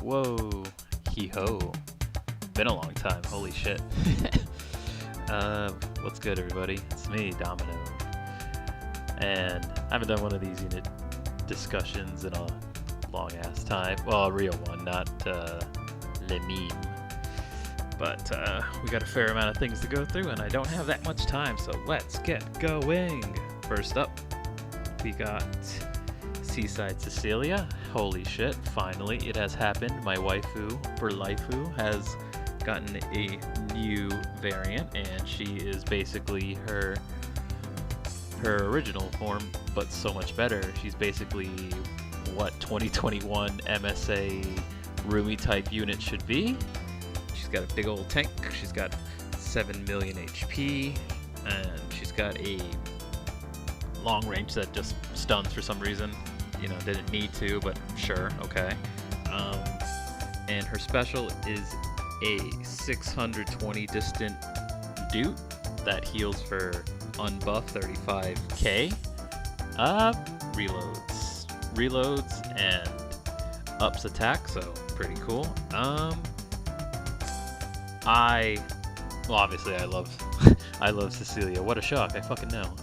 Whoa, hee ho. Been a long time, holy shit. What's good, everybody? It's me, Domino. And I haven't done one of these unit discussions in a long ass time. Well, a real one, not le meme. But we got a fair amount of things to go through, and I don't have that much time, so let's get going. First up, we got Seaside Sicilia. Holy shit, finally it has happened. My waifu, BLOWFISH, has gotten a new variant, and she is basically her original form, but so much better. She's basically what 2021 MSA Rumi type unit should be. She's got a big old tank, she's got 7 million HP, and she's got a long range that just stuns for some reason. You know, didn't need to, but sure, okay. And her special is a 620 distant dude that heals for unbuff 35k. Reloads and ups attack, so pretty cool. Well, obviously I love I love Sicilia. What a shock! I fucking know.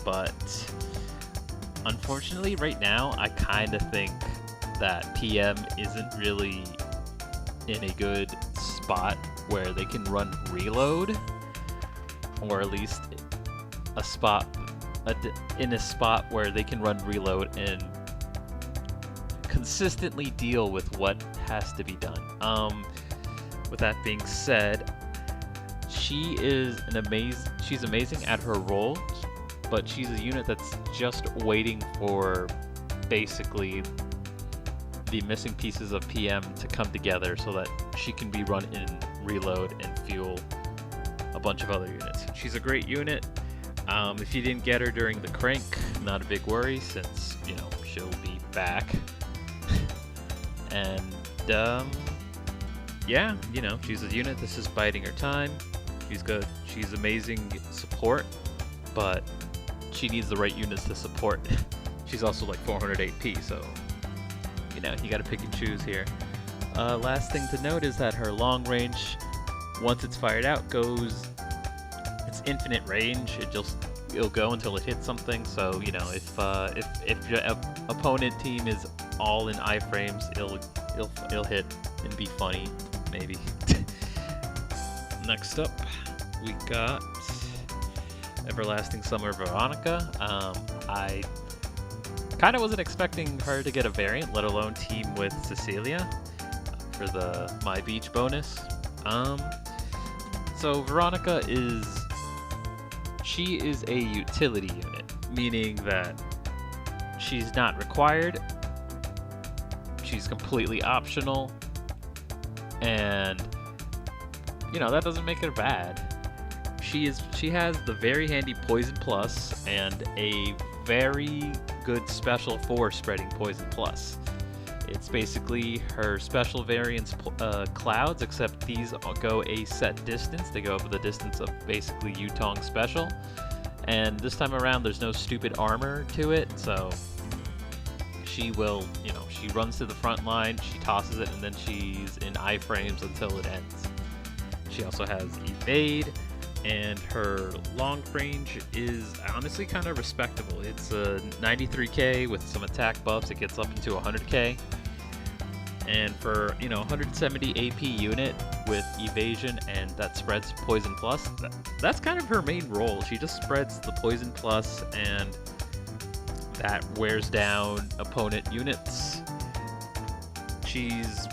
But unfortunately, right now, I kind of think that PM isn't really in a good spot where they can run reload, or at least in a spot where they can run reload and consistently deal with what has to be done. With that being said, she's amazing at her role, but she's a unit that's just waiting for basically the missing pieces of PM to come together so that she can be run in reload and fuel a bunch of other units. She's a great unit. If you didn't get her during the crank, not a big worry, since, you know, she'll be back. And yeah, you know, she's a unit that's just biding her time. She's good. She's amazing support, but she needs the right units to support. She's also like 400 AP, so you know, you gotta pick and choose here. Last thing to note is that her long range, once it's fired out, it's infinite range. It'll go until it hits something. So you know, if your opponent team is all in iframes, it'll hit and be funny, maybe. Next up, we got Everlasting Summer Veronica. I kind of wasn't expecting her to get a variant, let alone team with Sicilia for the My Beach bonus. So Veronica is a utility unit, meaning that she's not required, she's completely optional, and you know, that doesn't make her bad. She has the very handy Poison Plus and a very good special for spreading Poison Plus. It's basically her special variants clouds, except these go a set distance. They go up the distance of basically Yutong special. And this time around, there's no stupid armor to it, so she will, you know, she runs to the front line, she tosses it, and then she's in iframes until it ends. She also has evade, and her long range is honestly kind of respectable. It's a 93k with some attack buffs. It gets up into 100k, and for, you know, 170 AP unit with evasion and that spreads Poison Plus, that's kind of her main role. She just spreads the Poison Plus, and that wears down opponent units. She's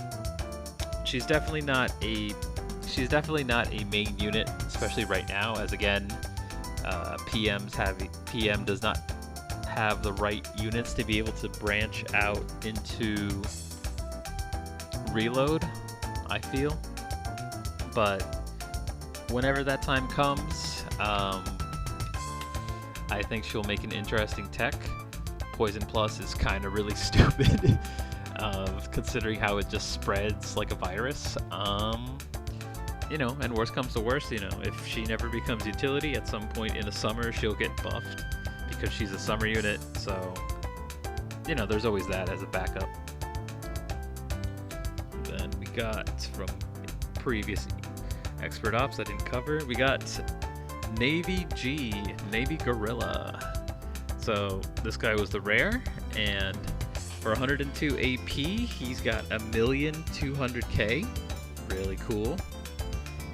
definitely not a main unit, especially right now, as again, PM does not have the right units to be able to branch out into reload, I feel. But whenever that time comes, I think she'll make an interesting tech. Poison Plus is kind of really stupid, considering how it just spreads like a virus. You know, and worst comes to worst, you know, if she never becomes utility, at some point in the summer she'll get buffed because she's a summer unit, so, you know, there's always that as a backup. got from previous expert ops I didn't cover. We got Navy GUERRILLA. So this guy was the rare, and for 102 AP, he's got 1,200,000. Really cool.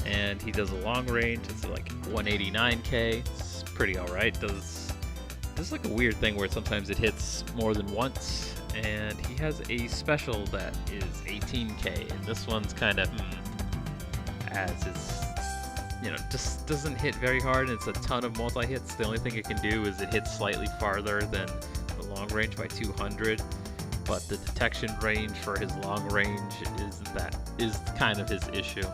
And he does a long range. It's like 189K. It's pretty alright. Does like a weird thing where sometimes it hits more than once. And he has a special that is 18K, and this one's kind of as it's, you know, just doesn't hit very hard, and it's a ton of multi-hits. The only thing it can do is it hits slightly farther than the long range by 200, but the detection range for his long range is kind of his issue.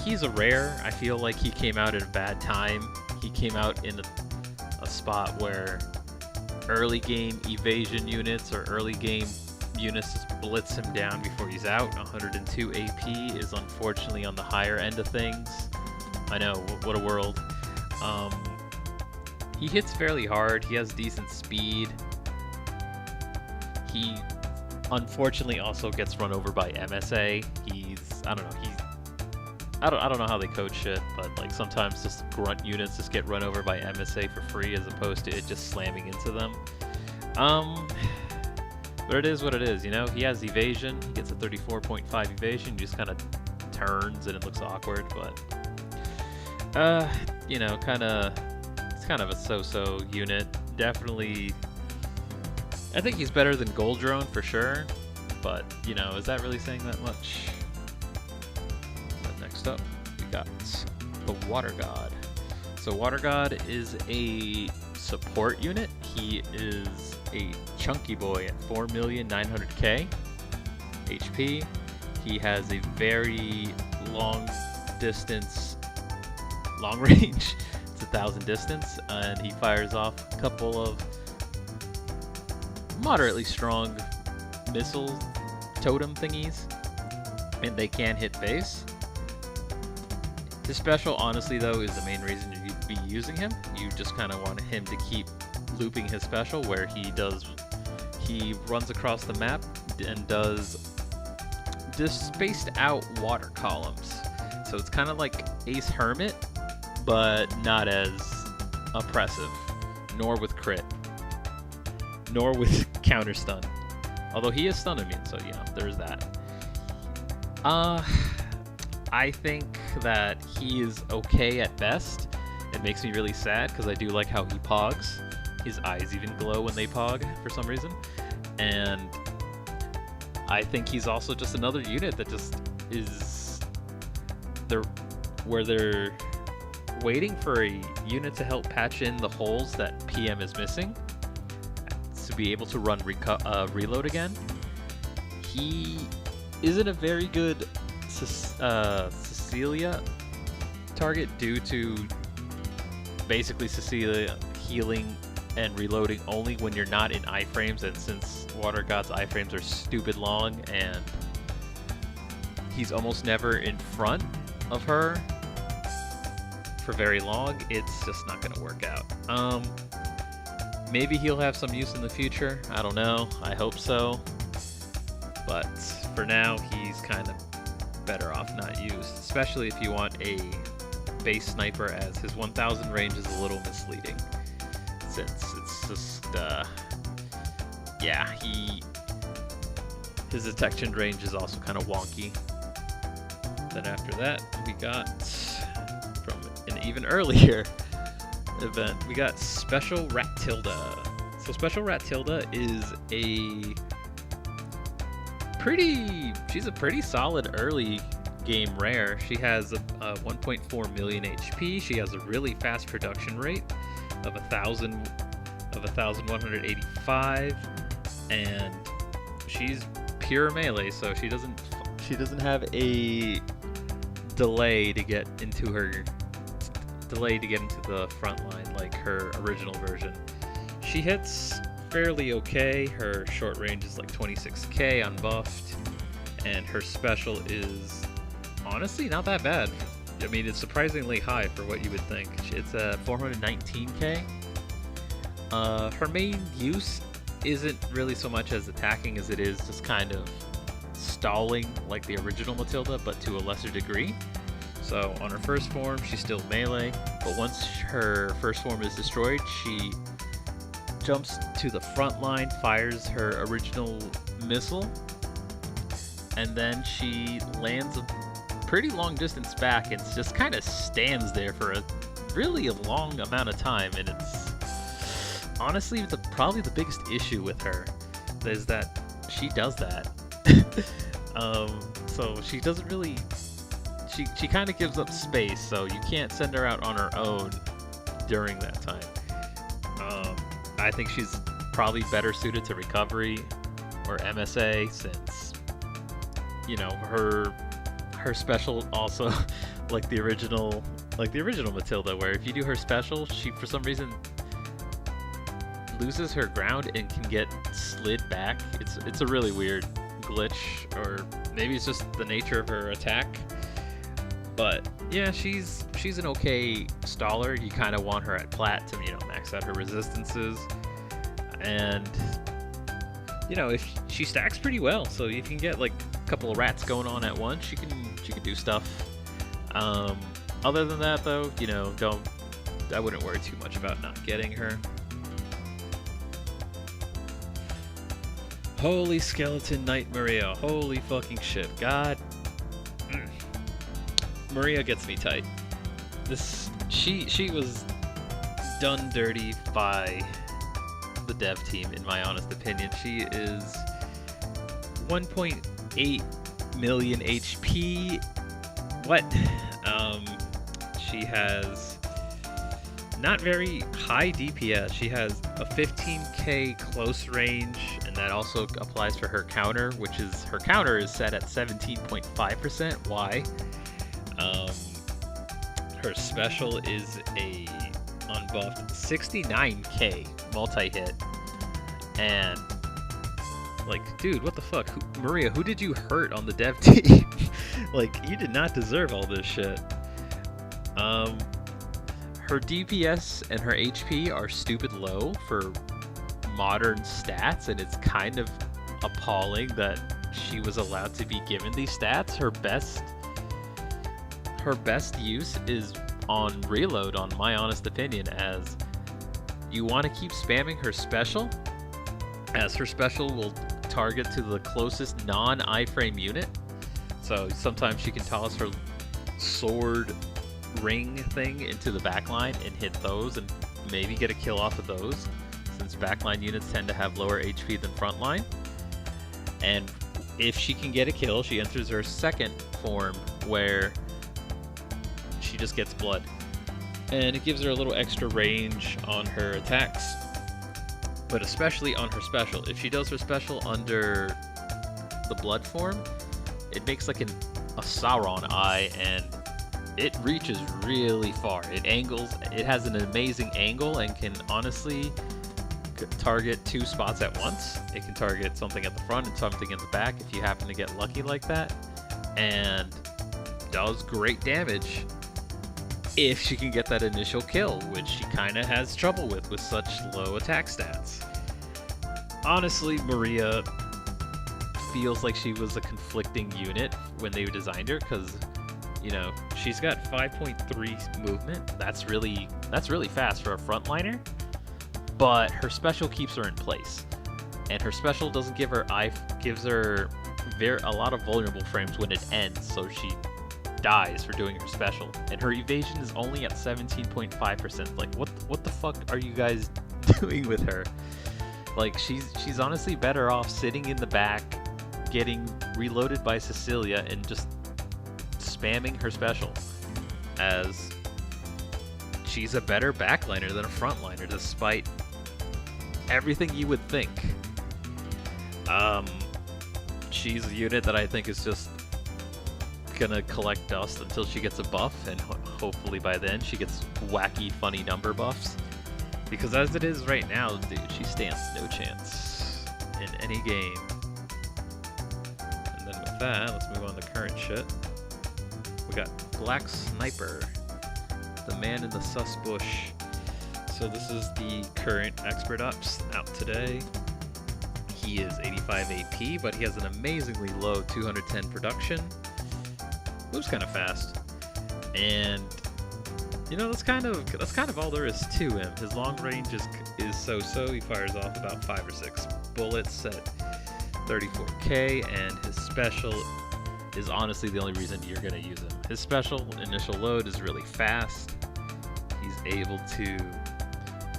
He's a rare. I feel like he came out at a bad time. He came out in a spot where early game evasion units or early game units just blitz him down before he's out. 102 AP is unfortunately on the higher end of things. I know, what a world. He hits fairly hard. He has decent speed. He unfortunately also gets run over by MSA. I don't know how they code shit, but like sometimes just grunt units just get run over by MSA for free as opposed to it just slamming into them. But it is what it is, you know? He has evasion. He gets a 34.5 evasion. He just kind of turns and it looks awkward, but you know, it's kind of a so-so unit. Definitely, I think he's better than Gold Drone for sure, but you know, is that really saying that much? Next up, we got the Water God. So Water God is a support unit. He is a chunky boy at 4,900,000 HP. He has a very long range. It's 1,000 distance, and he fires off a couple of moderately strong missile totem thingies, and they can hit base. His special, honestly, though, is the main reason you'd be using him. You just kind of want him to keep looping his special, where he runs across the map and does just spaced out water columns. So it's kind of like Ace Hermit, but not as oppressive, nor with crit, nor with counter stun. Although he is stun immune, so you know, there's that. I think that he is okay at best. It makes me really sad because I do like how he pogs. His eyes even glow when they pog for some reason. And I think he's also just another unit that just is where they're waiting for a unit to help patch in the holes that PM is missing to be able to run reload again. He isn't a very good SISILIA target due to basically SISILIA healing and reloading only when you're not in iframes, and since Water God's iframes are stupid long and he's almost never in front of her for very long, it's just not going to work out. Maybe he'll have some use in the future. I don't know. I hope so. But for now, he's kind of better off not used, especially if you want a base sniper, as his 1000 range is a little misleading, since it's just yeah, his detection range is also kind of wonky. Then after that, we got from an even earlier event, we got Special Ratilda. So Special Ratilda is she's a pretty solid early game rare. She has a 1.4 million HP. She has a really fast production rate of 1,185, and she's pure melee, so she doesn't have a delay to get into the front line like her original version. She hits fairly okay. Her short range is like 26k unbuffed, and her special is honestly not that bad. I mean, it's surprisingly high for what you would think. It's 419k. Her main use isn't really so much as attacking as it is just kind of stalling like the original Matilda, but to a lesser degree. So on her first form, she's still melee, but once her first form is destroyed, she jumps to the front line, fires her original missile, and then she lands a pretty long distance back and just kind of stands there for a really long amount of time. And it's honestly probably the biggest issue with her is that she does that. So she doesn't really, she kind of gives up space, so you can't send her out on her own during that time. I think she's probably better suited to recovery or MSA, since, you know, her special also like the original Matilda, where if you do her special, she for some reason loses her ground and can get slid back. It's a really weird glitch, or maybe it's just the nature of her attack. But yeah, she's an okay staller. You kind of want her at plat to, you know, max out her resistances, and you know, if she stacks pretty well, so you can get like a couple of rats going on at once. She can do stuff. Other than that, though, you know, I wouldn't worry too much about not getting her. Holy Skeleton Knight Maria. Holy fucking shit. God. Maria gets me tight. She was done dirty by the dev team, in my honest opinion. She is 1.8 million HP. What? She has not very high DPS. She has a 15k close range, and that also applies for her counter, which is, her counter is set at 17.5%. Why? Her special is a unbuffed 69k multi-hit, and like, dude, what the fuck? Maria, who did you hurt on the dev team? Like, you did not deserve all this shit. Her DPS and her HP are stupid low for modern stats, and it's kind of appalling that she was allowed to be given these stats. Her best use is on reload, on my honest opinion, as you want to keep spamming her special, as her special will target to the closest non-iframe unit. So sometimes she can toss her sword ring thing into the backline and hit those and maybe get a kill off of those, since backline units tend to have lower HP than frontline. And if she can get a kill, she enters her second form, where she just gets blood, and it gives her a little extra range on her attacks, but especially on her special. If she does her special under the blood form, it makes like a Sauron eye, and it reaches really far. It has an amazing angle, and can honestly target two spots at once. It can target something at the front and something in the back if you happen to get lucky like that, and does great damage if she can get that initial kill, which she kind of has trouble with such low attack stats. Honestly, Maria feels like she was a conflicting unit when they designed her, because, you know, she's got 5.3 movement. That's really fast for a frontliner, but her special keeps her in place, and her special doesn't give her gives her a lot of vulnerable frames when it ends, so she dies for doing her special, and her evasion is only at 17.5%. Like, what the fuck are you guys doing with her? Like, she's honestly better off sitting in the back, getting reloaded by SISILIA, and just spamming her special, as she's a better backliner than a frontliner, despite everything you would think. She's a unit that I think is just gonna collect dust until she gets a buff, and hopefully by then she gets wacky, funny number buffs. Because as it is right now, dude, she stands no chance in any game. And then with that, let's move on to current shit. We got Black Sniper, the man in the sus bush. So this is the current expert ups out today. he is 85 AP, but he has an amazingly low 210 production. Moves kind of fast, and you know that's kind of all there is to him. His long range is so-so. He fires off about 5 or 6 bullets at 34k, and his special is honestly the only reason you're gonna use him. His special initial load is really fast. He's able to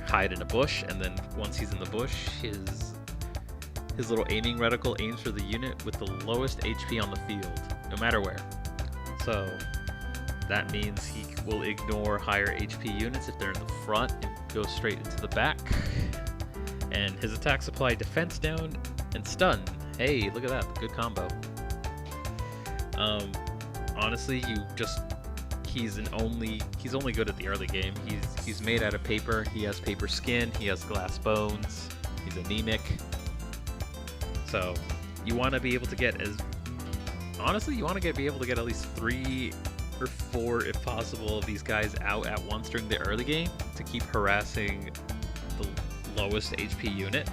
hide in a bush, and then once he's in the bush, his little aiming reticle aims for the unit with the lowest HP on the field, no matter where. So that means he will ignore higher HP units if they're in the front and go straight into the back. And his attacks apply defense down and stun. Hey, look at that, good combo. Honestly, he's only good at the early game. He's made out of paper. He has paper skin. He has glass bones. He's anemic. So you want to be able to get be able to get at least 3 or 4, if possible, of these guys out at once during the early game to keep harassing the lowest HP unit,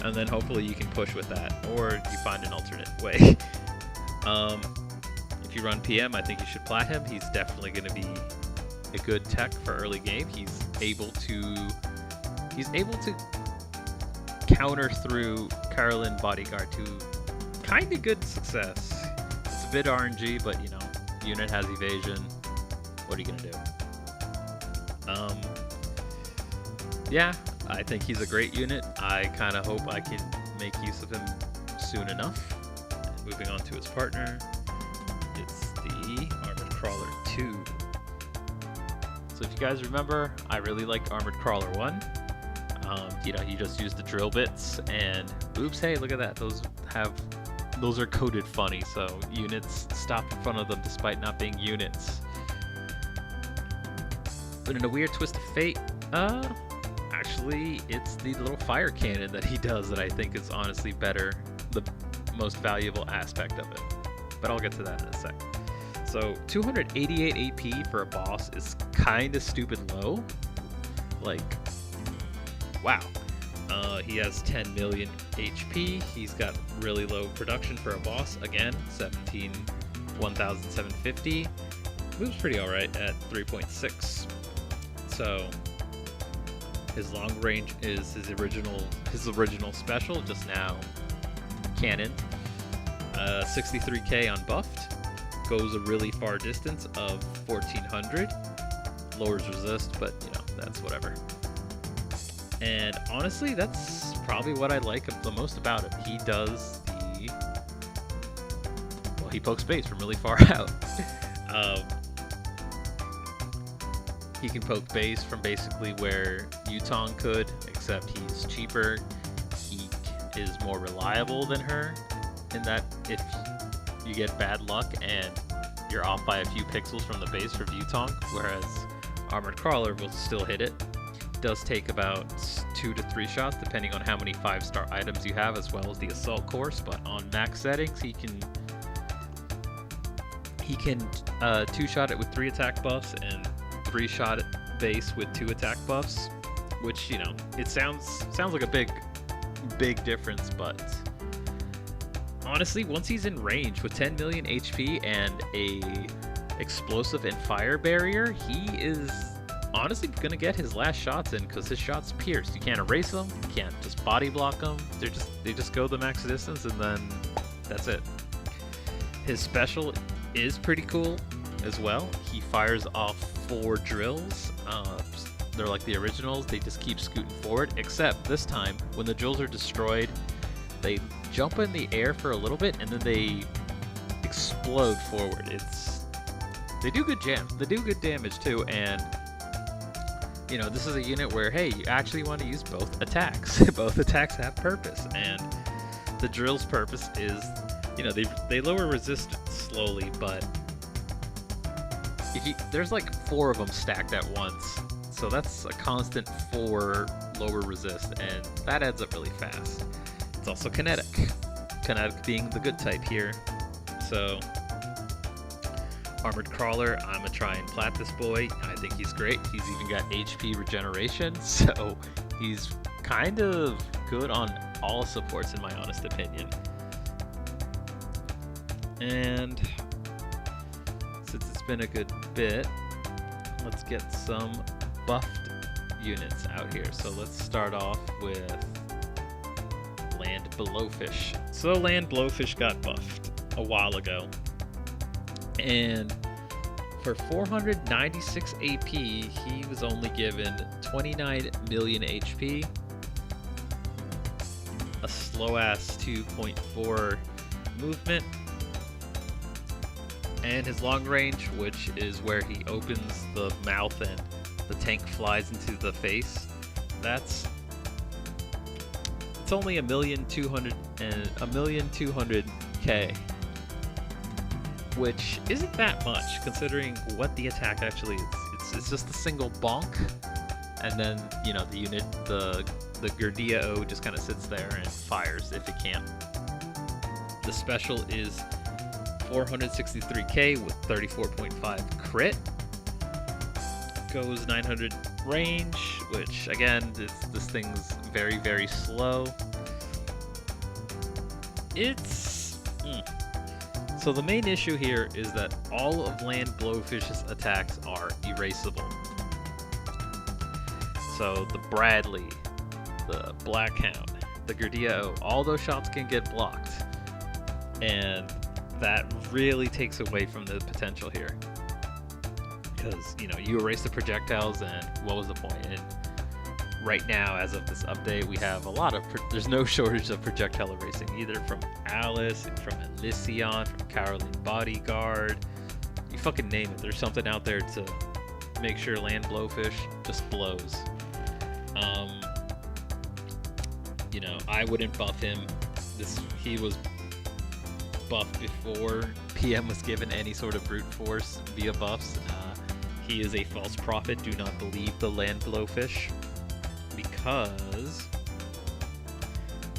and then hopefully you can push with that, or you find an alternate way. If you run PM, I think you should plat him. He's definitely going to be a good tech for early game. He's able to counter through Carolyn Bodyguard to kind of good success. It's a bit RNG, but you know, unit has evasion. What are you gonna do? Yeah, I think he's a great unit. I kind of hope I can make use of him soon enough. And moving on to his partner, it's the Armored Crawler 2. So if you guys remember, I really liked Armored Crawler 1. You know, he just used the drill bits, and oops, hey, look at that. Those are coded funny, so units stop in front of them despite not being units. But in a weird twist of fate, actually, it's the little fire cannon that he does that I think is honestly better, the most valuable aspect of it. But I'll get to that in a sec. So 288 AP for a boss is kind of stupid low. Like, wow. He has 10 million HP. He's got really low production for a boss. Again, 1,750. Moves pretty alright at 3.6. So his long range is his original special, just now cannon. 63k unbuffed. Goes a really far distance of 1400. Lowers resist, but you know, that's whatever. And honestly, that's probably what I like the most about him. He does he pokes base from really far out. He can poke base from basically where Yutong could, except he's cheaper. He is more reliable than her, in that if you get bad luck and you're off by a few pixels from the base for Yutong, whereas Armored Crawler will still hit it. Does take about 2 to 3 shots depending on how many 5-star items you have, as well as the assault course, but on max settings he can 2-shot it with 3 attack buffs and 3-shot it base with 2 attack buffs, which, you know, it sounds like a big difference, but honestly, once he's in range with 10 million HP and a explosive and fire barrier, he is honestly gonna get his last shots in, because his shots pierce. You can't erase them, you can't just body block them. They just go the max distance, and then that's it. His special is pretty cool as well. He fires off 4 drills. They're like the originals. They just keep scooting forward, except this time when the drills are destroyed, they jump in the air for a little bit and then they explode forward. They do good jams. They do good damage too, and you know, this is a unit where, hey, you actually want to use both attacks. Both attacks have purpose, and the drill's purpose is, you know, they lower resist slowly, but there's like 4 of them stacked at once, so that's a constant 4 lower resist, and that adds up really fast. It's also kinetic being the good type here. So Armored Crawler, I'm gonna try and plat this boy. I think he's great. He's even got HP regeneration, so he's kind of good on all supports, in my honest opinion. And since it's been a good bit, let's get some buffed units out here. So let's start off with Land Blowfish. So Land Blowfish got buffed a while ago, and for 496 AP, he was only given 29 million HP, a slow-ass 2.4 movement, and his long range, which is where he opens the mouth and the tank flies into the face. It's only 1,200,000, which isn't that much considering what the attack actually is. It's just a single bonk, and then, you know, the unit, the GUERRILLA just kind of sits there and fires if it can. The special is 463k with 34.5 crit. Goes 900 range, which again, this thing's very, very slow. So the main issue here is that all of Land Blowfish's attacks are erasable. So the Bradley, the Blackhound, the GUERRILLA, all those shots can get blocked, and that really takes away from the potential here. Because, you know, you erase the projectiles, and what was the point? And right now, as of this update, we have a lot of there's no shortage of projectile erasing, either from Alice, from Elysion, from CRAWLERII Bodyguard. You fucking name it. There's something out there to make sure Land Blowfish just blows. You know, I wouldn't buff him. He was buffed before PM was given any sort of brute force via buffs. He is a false prophet. Do not believe the Land Blowfish, because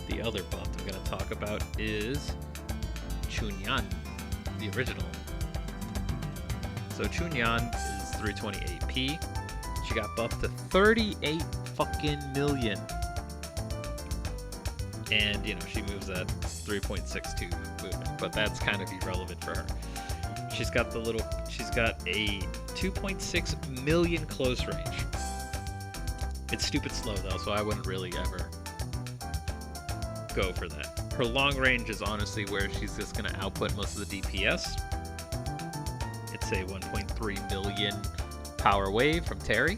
the other buff I'm going to talk about is Chunyan, the original. So Chunyan is 320 AP. She got buffed to 38 fucking million. And, you know, she moves at 3.62 movement, but that's kind of irrelevant for her. She's got a 2.6 million close range. It's stupid slow though, so I wouldn't really ever go for that. Her long range is honestly where she's just going to output most of the DPS. It's a 1.3 million power wave from Terry.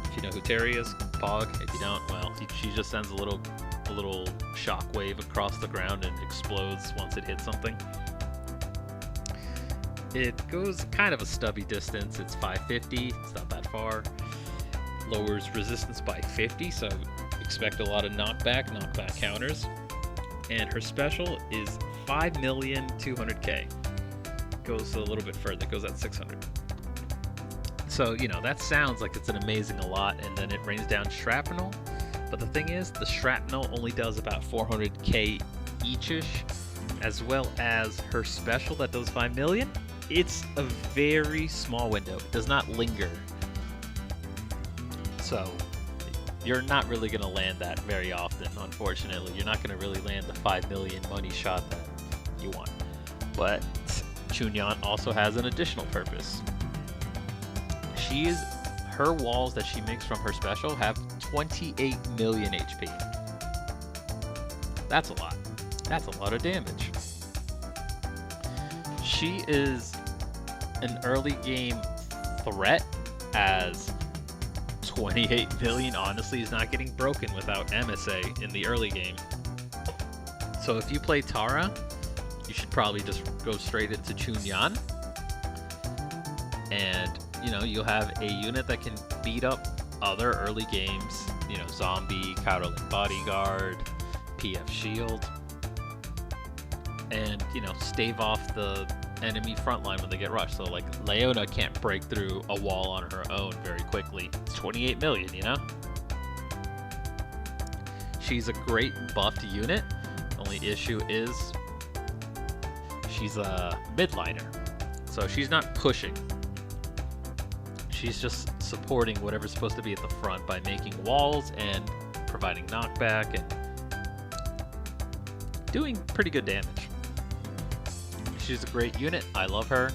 If you know who Terry is, Pog. If you don't, well, she just sends a little shock wave across the ground and explodes once it hits something. It goes kind of a stubby distance. It's 550. It's not that far. Lowers resistance by 50, so expect a lot of knockback counters. And her special is 5,200,000. Goes a little bit further. It goes at 600. So, you know, that sounds like it's an amazing a lot, and then it rains down shrapnel. But the thing is, the shrapnel only does about 400k each-ish, as well as her special that does 5 million. It's a very small window. It does not linger. So you're not really going to land that very often, unfortunately. You're not going to really land the 5 million money shot that you want. But Chunyan also has an additional purpose. Her walls that she makes from her special have 28 million HP. That's a lot. That's a lot of damage. She is an early game threat, as 28 million honestly is not getting broken without MSA in the early game. So if you play Tara, you should probably just go straight into Chunyan. And, you know, you'll have a unit that can beat up other early games, you know, Zombie, CRAWLERII Bodyguard, PF Shield, and, you know, stave off the enemy front line when they get rushed. So, like, Leona can't break through a wall on her own very quickly. It's 28 million, you know? She's a great buffed unit. The only issue is she's a midliner. So she's not pushing. She's just supporting whatever's supposed to be at the front by making walls and providing knockback and doing pretty good damage. She's a great unit. I love her.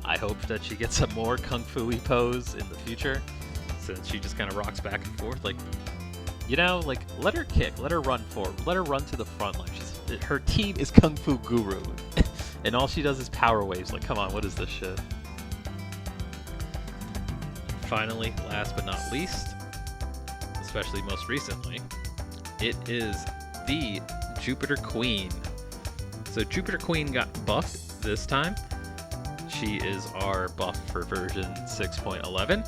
I hope that she gets a more kung fu-y pose in the future, since she just kind of rocks back and forth. Like, you know, like, let her kick, let her run forward, let her run to the front line. Her team is Kung Fu Guru, and all she does is power waves. Like, come on, what is this shit? Finally, last but not least, especially most recently, it is the Jupiter Queen. So Jupiter Queen got buffed this time. She is our buff for version 6.11.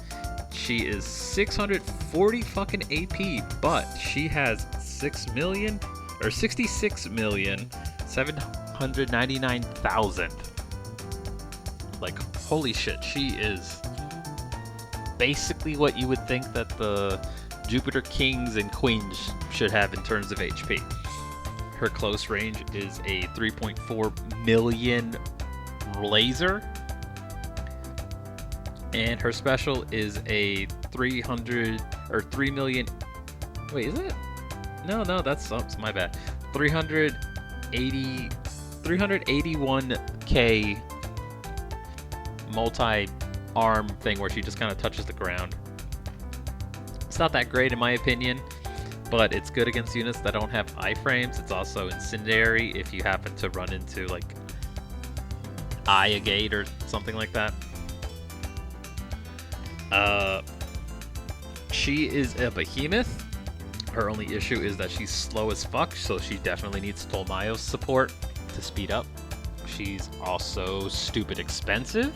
She is 640 fucking AP, but she has 66,799,000. Like, holy shit, she is basically what you would think that the Jupiter Kings and Queens should have in terms of HP. Her close range is a 3.4 million laser, and her special is a 300 or 3 million. Wait, is it? No, that's my bad. 381k multi-arm thing where she just kind of touches the ground. It's not that great in my opinion, but it's good against units that don't have iframes. It's also incendiary if you happen to run into like a gate or something like that. She is a behemoth. Her only issue is that she's slow as fuck, so she definitely needs Tolmayo's support to speed up. She's also stupid expensive.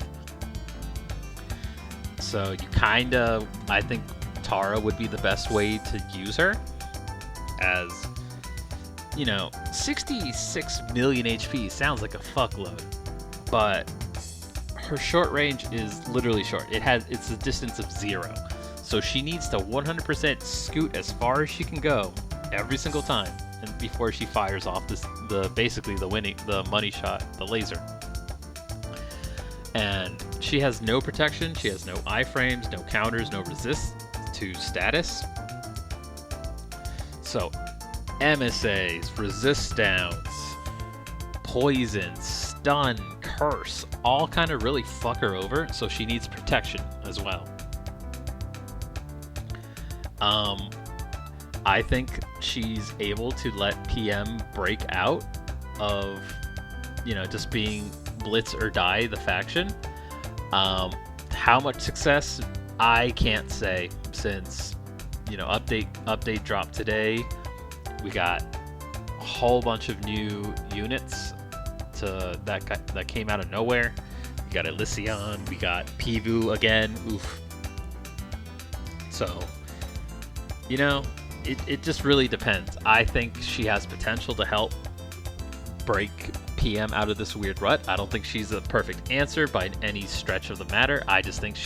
So you kinda, I think Tara would be the best way to use her, as, you know, 66 million HP sounds like a fuckload, but her short range is literally short. It's a distance of 0. So she needs to 100% scoot as far as she can go every single time, and before she fires off basically the money shot, the laser. And she has no protection, she has no iframes, no counters, no resist to status. So MSAs, resist downs, poison, stun, curse, all kind of really fuck her over, so she needs protection as well. I think she's able to let PM break out of, you know, just being blitz or die the faction. How much success, I can't say, since, you know, update dropped today. We got a whole bunch of new units that came out of nowhere. We got Elysion, we got Pivu again, oof. So, you know, it just really depends. I think she has potential to help break PM out of this weird rut. I don't think she's a perfect answer by any stretch of the matter. I just think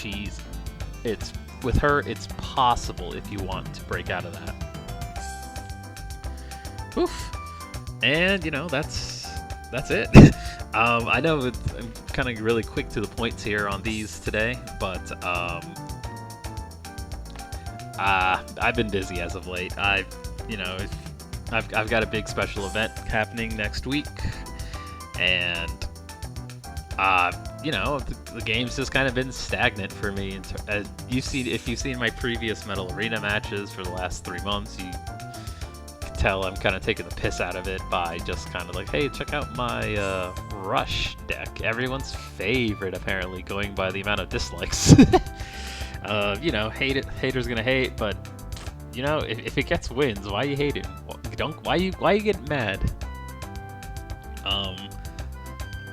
with her, it's possible if you want to break out of that. Oof. And, you know, that's it. I know I'm kind of really quick to the points here on these today, but I've been busy as of late. I've got a big special event happening next week, and you know, the game's just kind of been stagnant for me. If you've seen my previous Metal Arena matches for the last 3 months, you can tell I'm kind of taking the piss out of it by just kind of like, hey, check out my Rush deck. Everyone's favorite, apparently, going by the amount of dislikes. You know, haters gonna hate, but you know, if it gets wins, why you hating? Why you getting mad?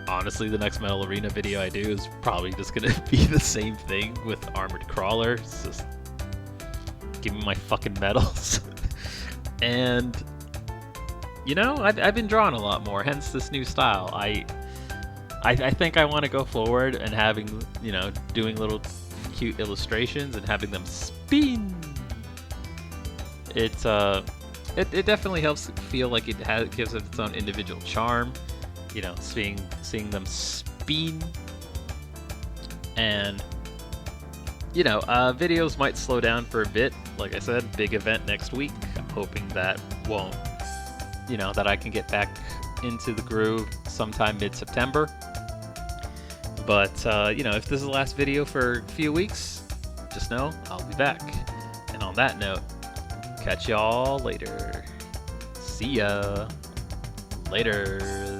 Honestly, the next Metal Arena video I do is probably just gonna be the same thing with Armored Crawler. It's just give me my fucking medals. And you know, I've been drawing a lot more, hence this new style. I think I want to go forward and having, you know, doing little cute illustrations and having them spin. It definitely helps feel like it gives it its own individual charm, you know, seeing them spin. And you know, videos might slow down for a bit. Like I said, big event next week. I'm hoping that won't you know, that I can get back into the groove sometime mid-September. But, you know, if this is the last video for a few weeks, just know I'll be back. And on that note, catch y'all later. See ya. Later.